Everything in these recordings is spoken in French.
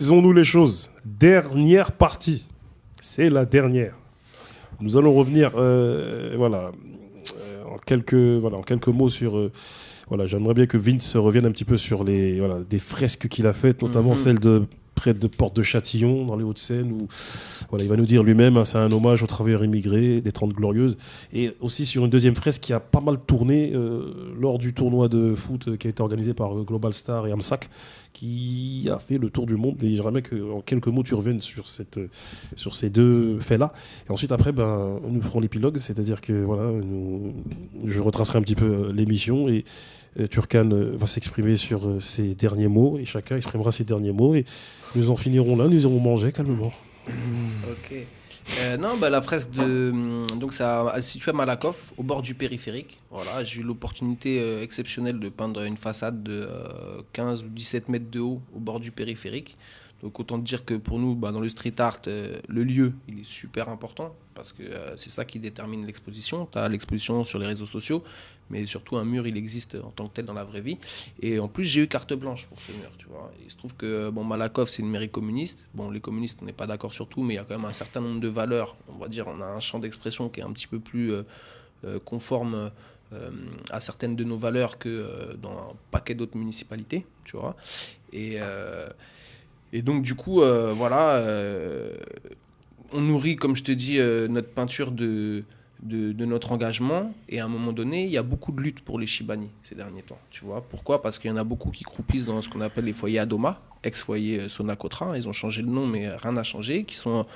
Disons-nous les choses. Dernière partie. C'est la dernière. Nous allons revenir en quelques mots sur... j'aimerais bien que Vince revienne un petit peu sur des fresques qu'il a faites, notamment celle de près de Porte de Châtillon, dans les Hauts-de-Seine, où il va nous dire lui-même, c'est un hommage aux travailleurs immigrés des 30 Glorieuses, et aussi sur une deuxième fresque qui a pas mal tourné lors du tournoi de foot qui a été organisé par Global Star et Amsac, qui a fait le tour du monde. Et j'aimerais qu'en quelques mots tu reviennes sur ces deux faits-là. Et ensuite après, nous ferons l'épilogue, c'est-à-dire que je retracerai un petit peu l'émission et Turkan va s'exprimer sur ses derniers mots et chacun exprimera ses derniers mots et nous en finirons là, nous irons manger calmement. Ok. La fresque elle se situe à Malakoff, au bord du périphérique. Voilà, j'ai eu l'opportunité exceptionnelle de peindre une façade de 15 ou 17 mètres de haut au bord du périphérique. Donc autant dire que pour nous, dans le street art, le lieu, il est super important parce que c'est ça qui détermine l'exposition. Tu as l'exposition sur les réseaux sociaux, mais surtout un mur, il existe en tant que tel dans la vraie vie. Et en plus, j'ai eu carte blanche pour ce mur, tu vois. Il se trouve que Malakoff, c'est une mairie communiste. Bon, les communistes, on n'est pas d'accord sur tout, mais il y a quand même un certain nombre de valeurs. On va dire, on a un champ d'expression qui est un petit peu plus conforme à certaines de nos valeurs que dans un paquet d'autres municipalités, tu vois. Et donc, du coup, on nourrit, comme je te dis, notre peinture de notre engagement. Et à un moment donné, il y a beaucoup de luttes pour les Chibani ces derniers temps. Tu vois pourquoi ? Parce qu'il y en a beaucoup qui croupissent dans ce qu'on appelle les foyers Adoma, ex-foyer Sonacotra. Ils ont changé le nom, mais rien n'a changé. Qui sont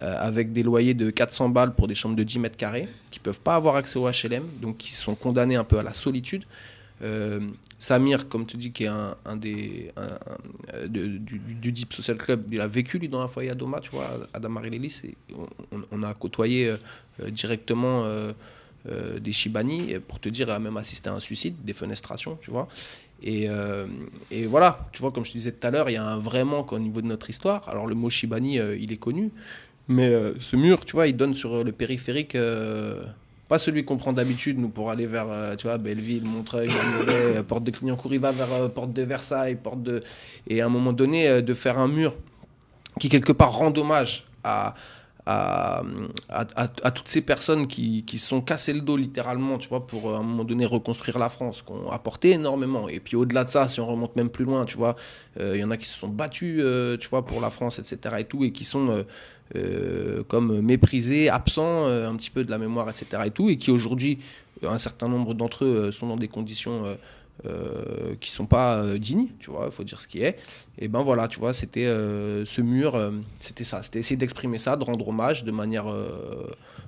avec des loyers de 400 balles pour des chambres de 10 mètres carrés, qui ne peuvent pas avoir accès au HLM, donc qui sont condamnés un peu à la solitude. Samir, comme tu dis, qui est du Deep Social Club, il a vécu lui dans un foyer à Doma, tu vois, à Damary-Lélis, et on a côtoyé directement des Chibani, pour te dire, a même assisté à un suicide, des fenestrations, tu vois. Et voilà, tu vois, comme je te disais tout à l'heure, il y a un vrai manque au niveau de notre histoire. Alors le mot Chibani, il est connu, mais ce mur, tu vois, il donne sur le périphérique. Pas celui qu'on prend d'habitude, nous, pour aller vers Belleville, Montreuil, Montmorillon, porte de Clignancourt, il va vers porte de Versailles, et à un moment donné, de faire un mur qui, quelque part, rend hommage à toutes ces personnes qui se sont cassées le dos, littéralement, tu vois, pour, à un moment donné, reconstruire la France, qui ont apporté énormément. Et puis, au-delà de ça, si on remonte même plus loin, tu vois, il y en a qui se sont battus, tu vois, pour la France, etc. et tout, et qui sont... comme méprisés, absents un petit peu de la mémoire, etc. et tout, et qui aujourd'hui, un certain nombre d'entre eux sont dans des conditions qui sont pas dignes, tu vois, il faut dire ce qui est. Et ben voilà, tu vois, c'était ce mur, c'était ça, c'était essayer d'exprimer ça, de rendre hommage de manière,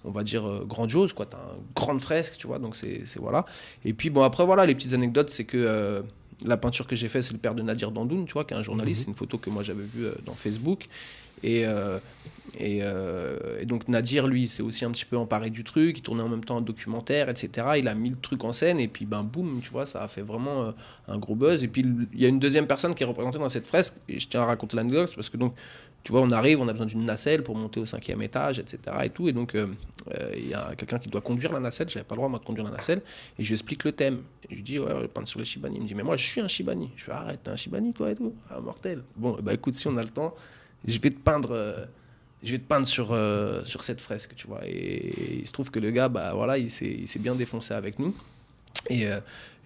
on va dire, grandiose, quoi. T'as une grande fresque, tu vois, donc c'est voilà. Et puis bon, après voilà, les petites anecdotes, c'est que la peinture que j'ai faite, c'est le père de Nadir Dandoun, tu vois, qui est un journaliste. C'est une photo que moi j'avais vue dans Facebook. Et donc Nadir, lui, s'est aussi un petit peu emparé du truc. Il tournait en même temps un documentaire, etc. Il a mis le truc en scène et puis boum, tu vois, ça a fait vraiment un gros buzz. Et puis il y a une deuxième personne qui est représentée dans cette fresque. Et je tiens à raconter l'anecdote parce que donc, tu vois, on arrive, on a besoin d'une nacelle pour monter au 5e étage, etc. et tout. Et donc il y a quelqu'un qui doit conduire la nacelle. J'avais pas le droit moi de conduire la nacelle. Et je lui explique le thème. Et je lui dis ouais, peindre sur les Chibani. Il me dit mais moi je suis un Chibani. Je fais arrête, t'es un Chibani toi et tout. Ah, mortel. Bon, écoute, si on a le temps, je vais te peindre sur cette fresque, tu vois. Et il se trouve que le gars, il s'est bien défoncé avec nous. Et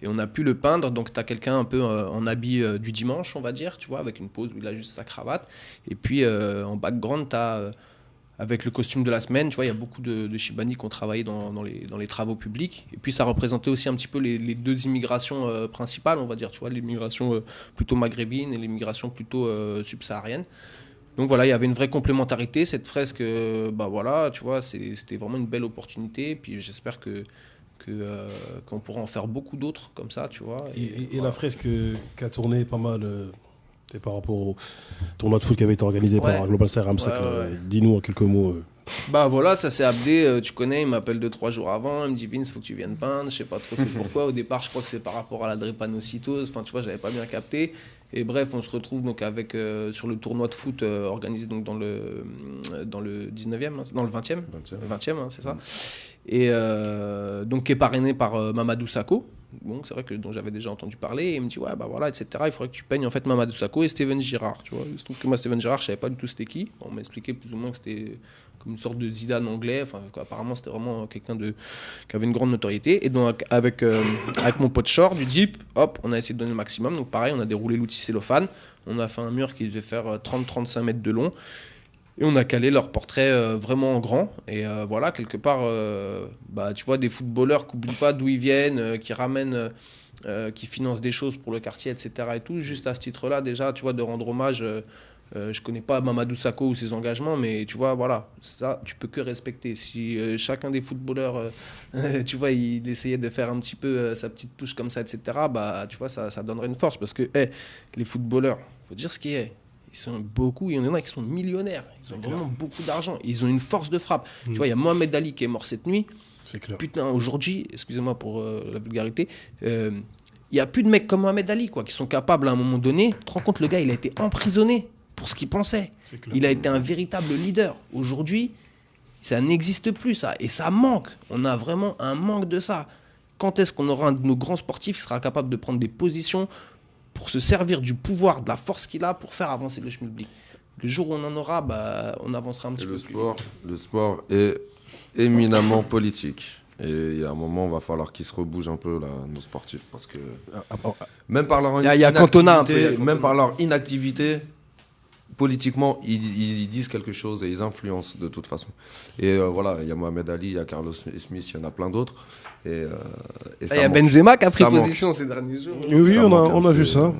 on a pu le peindre. Donc, tu as quelqu'un un peu en habit du dimanche, on va dire, tu vois, avec une pose où il a juste sa cravate. Et puis, en background, tu as, avec le costume de la semaine, tu vois, il y a beaucoup de Chibani qui ont travaillé dans les travaux publics. Et puis, ça représentait aussi un petit peu les deux immigrations principales, on va dire, tu vois, l'immigration plutôt maghrébine et l'immigration plutôt subsaharienne. Donc voilà, il y avait une vraie complémentarité. Cette fresque, voilà, tu vois, c'était vraiment une belle opportunité. Puis j'espère qu'on pourra en faire beaucoup d'autres comme ça, tu vois. Et voilà. la fresque qui a tourné pas mal, c'est par rapport au tournoi de foot qui avait été organisé par Global Star Amsac. Ouais. Dis-nous en quelques mots. Voilà, ça s'est Abdé, tu connais, il m'appelle 2-3 jours avant, il me dit Vince, faut que tu viennes peindre, je sais pas trop c'est pourquoi. Au départ, je crois que c'est par rapport à la drépanocytose, enfin tu vois, j'avais pas bien capté. Et bref, on se retrouve donc avec sur le tournoi de foot organisé donc dans le 19e, dans le 20e, 20e hein, c'est ça. Et donc qui est parrainé par Mamadou Sakho, bon, c'est vrai que dont j'avais déjà entendu parler, et il me dit ouais bah voilà, etc. Il faudrait que tu peignes en fait Mamadou Sakho et Steven Girard, tu vois. Il se trouve que moi Steven Girard, je savais pas du tout c'était qui. On m'a expliqué plus ou moins que c'était comme une sorte de Zidane anglais, enfin apparemment c'était vraiment quelqu'un qui avait une grande notoriété. Et donc avec mon pote Shore du Deep, hop, on a essayé de donner le maximum. Donc pareil, on a déroulé l'outil cellophane, on a fait un mur qui devait faire 30-35 mètres de long. Et on a calé leur portrait vraiment en grand. Et voilà, quelque part, bah, tu vois, des footballeurs qui n'oublient pas d'où ils viennent, qui ramènent, qui financent des choses pour le quartier, etc. Et tout. Juste à ce titre-là, déjà, tu vois, de rendre hommage. Je connais pas Mamadou Sakho ou ses engagements, mais tu vois, voilà, ça, tu peux que respecter. Si chacun des footballeurs, tu vois, il essayait de faire un petit peu sa petite touche comme ça, etc., bah, tu vois, ça donnerait une force. Parce que les footballeurs, faut dire ce qui est. Ils sont beaucoup, il y en a qui sont millionnaires. Ils ont vraiment beaucoup d'argent. Ils ont une force de frappe. Tu vois, il y a Mohamed Ali qui est mort cette nuit. C'est clair. Putain, aujourd'hui, excusez-moi pour la vulgarité, il n'y a plus de mecs comme Mohamed Ali quoi, qui sont capables à un moment donné. Tu te rends compte, le gars, il a été emprisonné pour ce qu'il pensait. Il a été un véritable leader. Aujourd'hui, ça n'existe plus, ça. Et ça manque. On a vraiment un manque de ça. Quand est-ce qu'on aura un de nos grands sportifs qui sera capable de prendre des positions pour se servir du pouvoir, de la force qu'il a pour faire avancer le schmilblick. Le jour où on en aura, bah, on avancera un petit peu plus vite. Le sport est éminemment politique. Et il y a un moment, il va falloir qu'ils se rebougent un peu, là, nos sportifs. Parce que même par leur même par leur inactivité, politiquement, ils disent quelque chose et ils influencent de toute façon. Et voilà, il y a Mohamed Ali, il y a Carlos Smith, il y en a plein d'autres. Et il y a Benzema qui a pris position ces derniers jours. Oui, on a vu ça.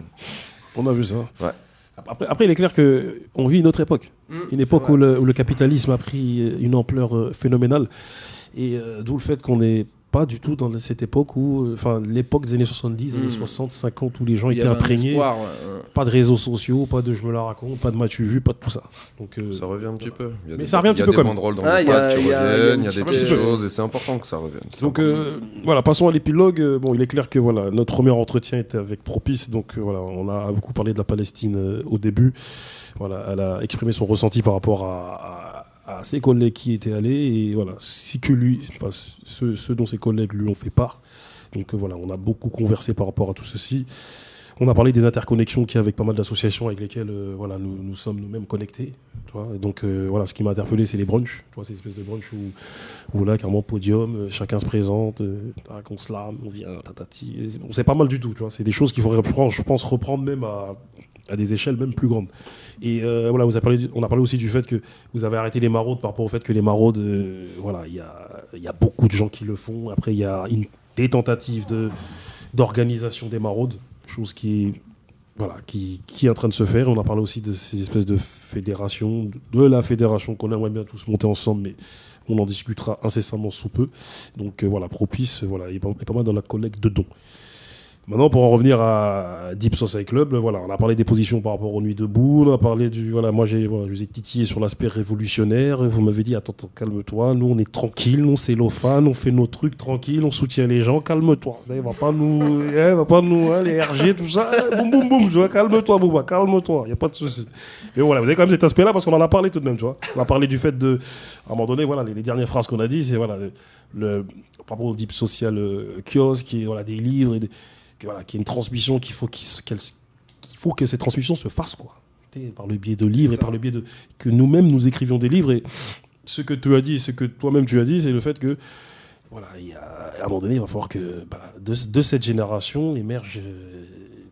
On a vu ça. Ouais. Après, il est clair qu'on vit une autre époque. Une époque où le capitalisme a pris une ampleur phénoménale. Et d'où le fait qu'on n'est pas du tout dans cette époque où, enfin, l'époque des années 70, années 60, 50, où les gens étaient imprégnés. Espoir, pas de réseaux sociaux, pas de je me la raconte, pas de match vu, pas de tout ça. Donc, ça revient un petit peu. Ça revient un petit peu quand même. Il y a des banderoles dans le stade qui reviennent, il y a des petites choses et c'est important que ça revienne. Donc voilà, passons à l'épilogue. Bon, il est clair que voilà, notre premier entretien était avec Propice, donc voilà, on a beaucoup parlé de la Palestine au début. Voilà, elle a exprimé son ressenti par rapport à ses collègues qui étaient allés et voilà, ceux dont ses collègues lui ont fait part. Donc voilà, on a beaucoup conversé par rapport à tout ceci. On a parlé des interconnexions qu'il y a avec pas mal d'associations avec lesquelles voilà, nous sommes nous-mêmes connectés. Tu vois, et donc voilà, ce qui m'a interpellé, c'est les brunchs. Tu vois, ces espèces de brunchs où là, carrément, podium, chacun se présente, on se lame, on vient, tatati. C'est pas mal du tout. Tu vois, c'est des choses qu'il faudrait, je pense, reprendre même à des échelles même plus grandes. Et voilà, on a parlé aussi du fait que vous avez arrêté les maraudes par rapport au fait que les maraudes, voilà, il y a beaucoup de gens qui le font. Après, il y a des tentatives d'organisation des maraudes, chose qui est en train de se faire. On a parlé aussi de ces espèces de fédérations, de la fédération qu'on aimerait bien tous monter ensemble, mais on en discutera incessamment sous peu. Donc voilà, Propice, voilà, il est pas mal dans la collecte de dons. Maintenant, pour en revenir à Deep Society Club, voilà, on a parlé des positions par rapport aux Nuits debout, on a parlé moi je vous ai titillé sur l'aspect révolutionnaire, vous m'avez dit, attends, calme-toi, nous on est tranquille, nous c'est cellophane, on fait nos trucs tranquilles, on soutient les gens, calme-toi, il va pas nous, les RG, tout ça, boum boum boum, calme-toi Bouba, calme-toi, il n'y a pas de souci. Mais voilà, vous avez quand même cet aspect-là parce qu'on en a parlé tout de même, tu vois. On a parlé du fait à un moment donné, voilà, les dernières phrases qu'on a dit, c'est voilà, par rapport au Deep Social kiosque, et voilà, des livres et voilà, qu'il y a une transmission qu'il faut que cette transmission se fasse quoi, par le biais de livres et par le biais de que nous-mêmes nous écrivions des livres. Et ce que tu as dit, ce que toi-même tu as dit, c'est le fait que voilà, à un moment donné, il va falloir que de cette génération émergent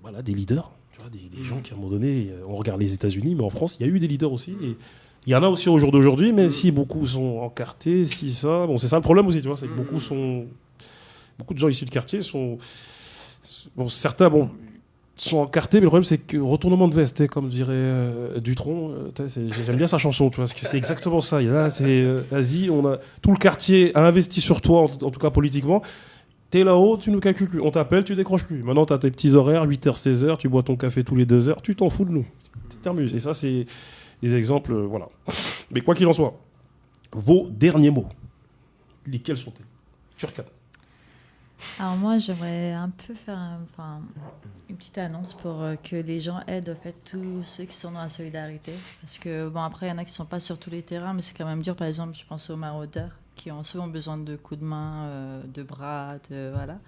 voilà, des leaders, tu vois, des gens qui à un moment donné, on regarde les États-Unis, mais en France, il y a eu des leaders aussi. Et il y en a aussi au jour d'aujourd'hui, même si beaucoup sont encartés, c'est ça le problème aussi, tu vois, c'est que beaucoup de gens issus de quartier sont certains sont encartés, mais le problème c'est que retournement de veste, comme dirait Dutronc, j'aime bien sa chanson, tu vois, parce que c'est exactement ça. Vas-y, tout le quartier a investi sur toi, en tout cas politiquement. T'es là-haut, tu nous calcules plus. On t'appelle, tu décroches plus. Maintenant, t'as tes petits horaires, 8h, 16h, tu bois ton café tous les 2 heures, tu t'en fous de nous. Tu t'amuses. Et ça, c'est des exemples, voilà. Mais quoi qu'il en soit, vos derniers mots, lesquels sont-ils? Turcan. Alors moi, j'aimerais un peu faire une petite annonce pour que les gens aident en fait tous ceux qui sont dans la solidarité. Parce que bon, après, il y en a qui ne sont pas sur tous les terrains, mais c'est quand même dur. Par exemple, je pense aux maraudeurs qui ont souvent besoin de coups de main, de bras, voilà.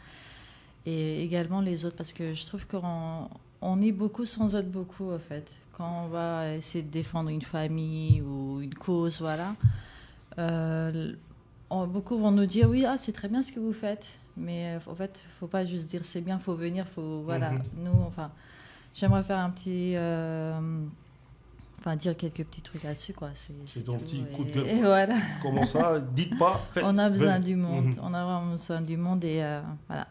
et également les autres, parce que je trouve qu'on est beaucoup sans être beaucoup, en fait. Quand on va essayer de défendre une famille ou une cause, voilà, beaucoup vont nous dire, oui, c'est très bien ce que vous faites, mais en fait, il ne faut pas juste dire c'est bien, il faut venir, voilà. Nous, enfin, j'aimerais faire un petit... dire quelques petits trucs là-dessus, quoi. C'est ton petit coup de gueule. Et voilà. Comment ça? Dites pas, faites. On a besoin du monde. On a vraiment besoin du monde et voilà.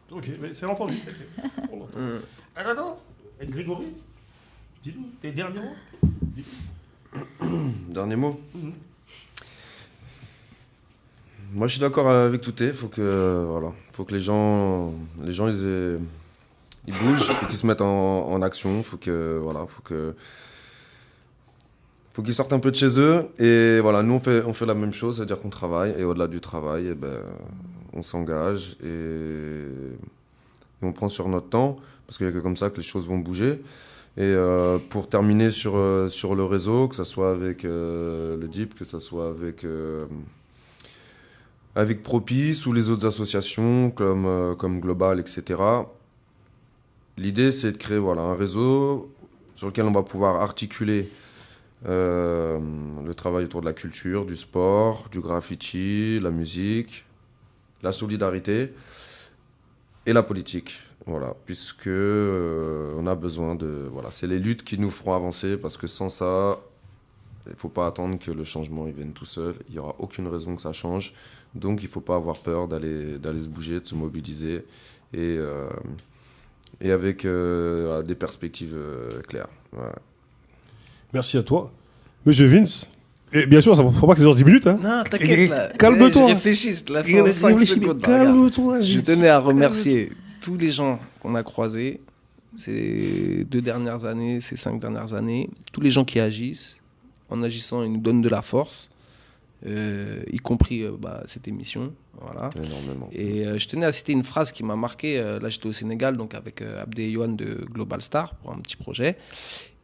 Ok, mais c'est entendu. On entend. Attends, Grégory, dis-nous tes derniers mots. Dernier mot. Moi, je suis d'accord avec Touté. Faut que les gens ils bougent, faut qu'ils se mettent en action. Faut qu'ils sortent un peu de chez eux. Et voilà, nous, on fait la même chose, c'est-à-dire qu'on travaille. Et au-delà du travail, on s'engage et on prend sur notre temps. Parce qu'il n'y a que comme ça que les choses vont bouger. Et pour terminer sur le réseau, que ce soit avec le DIP, que ce soit avec Propice ou les autres associations comme Global, etc. L'idée, c'est de créer un réseau sur lequel on va pouvoir articuler le travail autour de la culture, du sport, du graffiti, la musique, la solidarité et la politique. Voilà, puisque on a besoin c'est les luttes qui nous feront avancer, parce que sans ça, il ne faut pas attendre que le changement il vienne tout seul. Il n'y aura aucune raison que ça change. Donc, il ne faut pas avoir peur d'aller se bouger, de se mobiliser et avec des perspectives claires. Voilà. Merci à toi. Monsieur Vince. Et bien sûr, ça ne faut pas que c'est dans 10 minutes. Hein. Non, t'inquiète là. Calme-toi. Je réfléchis, la fin 5 secondes. Calme-toi. Je tenais à remercier tous les gens qu'on a croisés ces 2 dernières années, ces 5 dernières années. Tous les gens qui agissent. En agissant, ils nous donnent de la force. Y compris cette émission. Voilà. Énormément. Et je tenais à citer une phrase qui m'a marqué. Là, j'étais au Sénégal, donc avec Abdé et Yohan de Global Star pour un petit projet.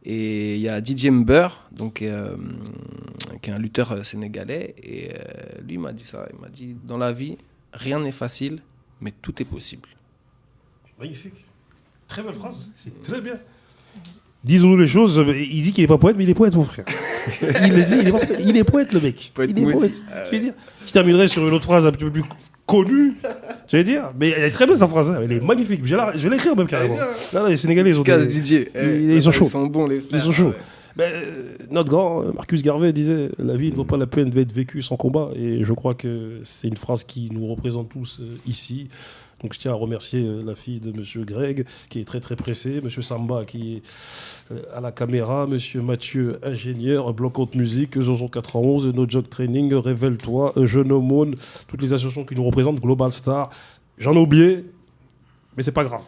Et il y a Didier Mber, donc, qui est un lutteur sénégalais. Et lui, il m'a dit ça. Il m'a dit, dans la vie, rien n'est facile, mais tout est possible. Magnifique. Très belle phrase. C'est très bien. Disons-nous les choses. Il dit qu'il n'est pas poète, mais il est poète, mon frère. Il le dit, il est poète, le mec. Il est poète. Je vais dire. Je terminerai sur une autre phrase un petit peu plus connue. Je vais dire. Mais elle est très belle, cette phrase. Hein. Elle est magnifique. Je vais l'écrire même carrément. Non, les Sénégalais, ils ont. Didier. Ils sont chauds. Ils sont bons, les frères. Ils sont chauds. Notre grand Marcus Garvey disait « La vie ne vaut pas la peine d'être vécue sans combat ». Et je crois que c'est une phrase qui nous représente tous ici. Donc je tiens à remercier la fille de M. Greg, qui est très très pressé, M. Samba, qui est à la caméra, M. Mathieu, ingénieur, bloc haute musique, Jojo 91, No Job Training, Révèle-toi, Jeune Aumône, toutes les associations qui nous représentent, Global Star. J'en ai oublié, mais c'est pas grave.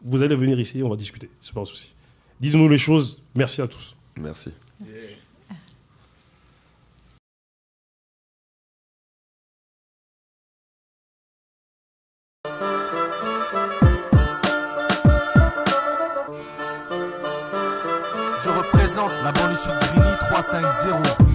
Vous allez venir ici, on va discuter, c'est pas un souci. Disons-nous les choses, merci à tous. Merci. Je représente la banlieue sud Grigny 350.